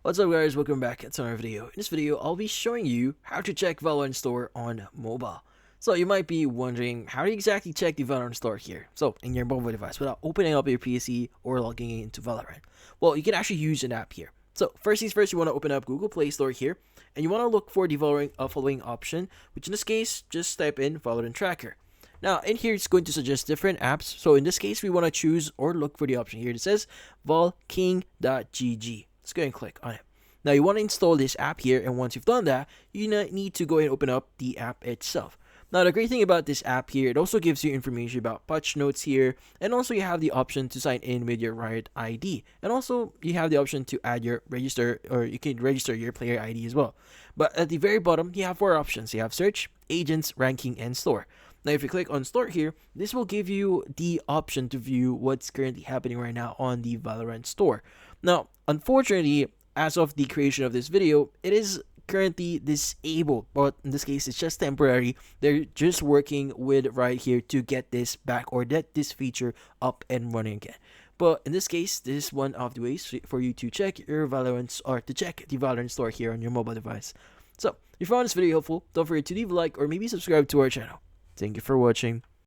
What's up guys, welcome back to another video. In this video, I'll be showing you how to check Valorant Store on mobile. So you might be wondering, how do you exactly check the Valorant Store here? So in your mobile device without opening up your PC or logging into Valorant. Well, you can actually use an app here. So first things first, you want to open up Google Play Store here, and you want to look for the following option, which in this case, just type in Valorant Tracker. Now, in here, it's going to suggest different apps. So in this case, we want to choose or look for the option here that says valking.gg. Let's go ahead and click on it. Now, you want to install this app here, and once you've done that, you need to go ahead and open up the app itself. Now, the great thing about this app here, it also gives you information about patch notes here, and also you have the option to sign in with your Riot ID, and also you have the option to add your register, or you can register your player ID as well. But at the very bottom, you have 4 options. You have search, agents, ranking, and store. Now, if you click on store here, this will give you the option to view what's currently happening right now on the Valorant store. Now, unfortunately, as of the creation of this video, it is currently disabled, but in this case, it's just temporary. They're just working with right here to get this back or get this feature up and running again. But in this case, this is one of the ways for you to check your Valorant or to check the Valorant store here on your mobile device. So, if you found this video helpful, don't forget to leave a like or maybe subscribe to our channel. Thank you for watching.